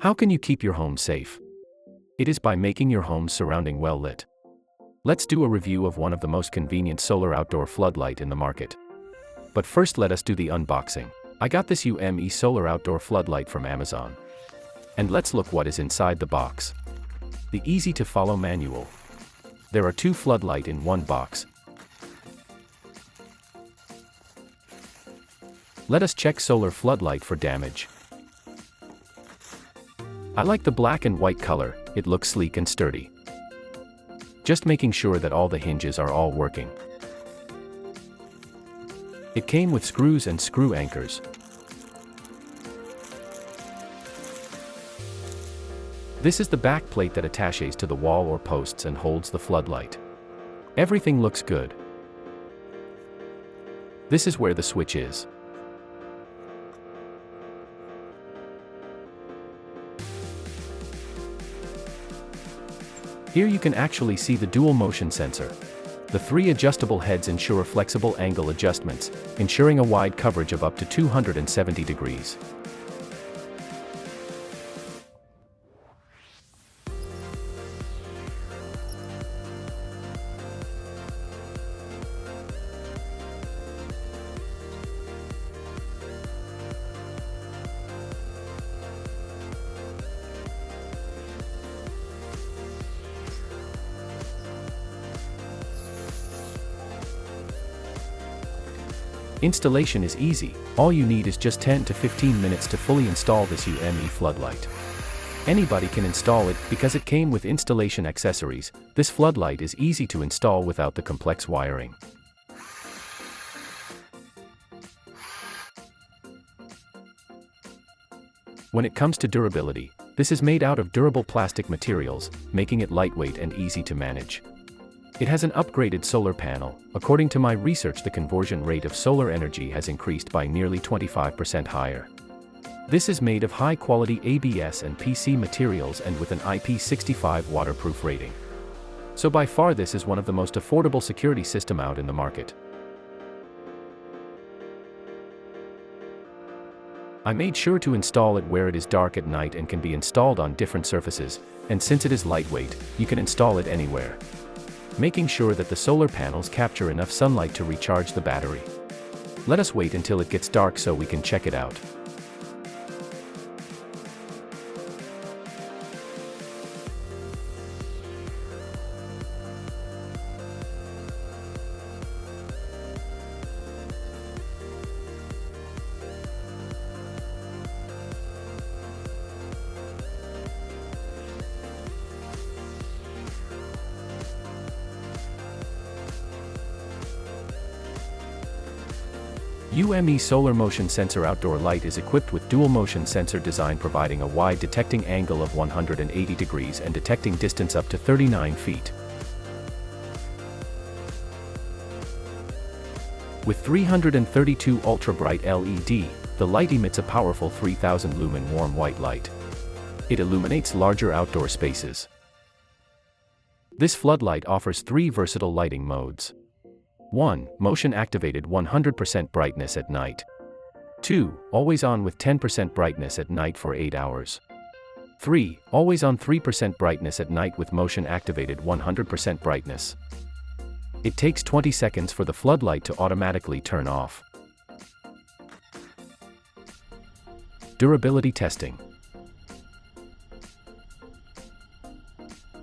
How can you keep your home safe? It is by making your home's surrounding well lit. Let's do a review of one of the most convenient solar outdoor floodlight in the market. But first let us do the unboxing. I got this UME solar outdoor floodlight from Amazon. And let's look what is inside the box. The easy to follow manual. There are 2 floodlight in one box. Let us check solar floodlight for damage. I like the black and white color, it looks sleek and sturdy. Just making sure that all the hinges are all working. It came with screws and screw anchors. This is the back plate that attaches to the wall or posts and holds the floodlight. Everything looks good. This is where the switch is. Here you can actually see the dual motion sensor. The 3 adjustable heads ensure flexible angle adjustments, ensuring a wide coverage of up to 270 degrees. Installation is easy, all you need is just 10 to 15 minutes to fully install this UME floodlight. Anybody can install it because it came with installation accessories. This floodlight is easy to install without the complex wiring. When it comes to durability, this is made out of durable plastic materials, making it lightweight and easy to manage. It has an upgraded solar panel. According to my research, the conversion rate of solar energy has increased by nearly 25% higher. This is made of high-quality ABS and PC materials and with an IP65 waterproof rating. So by far this is one of the most affordable security system out in the market. I made sure to install it where it is dark at night and can be installed on different surfaces, and since it is lightweight, you can install it anywhere. Making sure that the solar panels capture enough sunlight to recharge the battery. Let us wait until it gets dark so we can check it out. UME Solar Motion Sensor Outdoor Light is equipped with dual motion sensor design, providing a wide detecting angle of 180 degrees and detecting distance up to 39 feet. With 332 ultra-bright LED, the light emits a powerful 3000 lumen warm white light. It illuminates larger outdoor spaces. This floodlight offers 3 versatile lighting modes. 1. Motion-activated 100% brightness at night. 2. Always on with 10% brightness at night for 8 hours. 3. Always on 3% brightness at night with motion-activated 100% brightness. It takes 20 seconds for the floodlight to automatically turn off. Durability testing.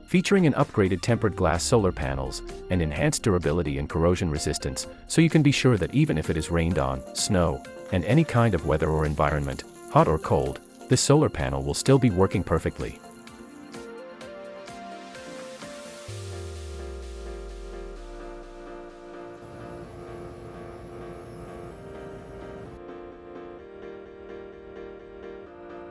Featuring an upgraded tempered glass solar panels, and enhanced durability and corrosion resistance, so you can be sure that even if it is rained on, snow, and any kind of weather or environment, hot or cold, this solar panel will still be working perfectly.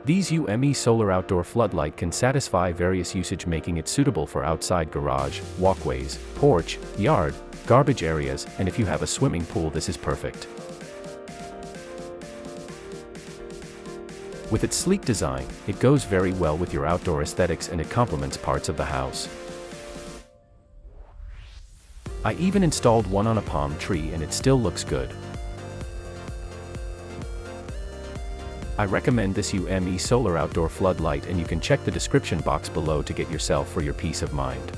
These UME solar outdoor floodlight can satisfy various usage, making it suitable for outside garage, walkways, porch, yard, garbage areas, and if you have a swimming pool, this is perfect. With its sleek design, it goes very well with your outdoor aesthetics and it complements parts of the house. I even installed one on a palm tree and it still looks good. I recommend this UME solar outdoor floodlight, and you can check the description box below to get yourself for your peace of mind.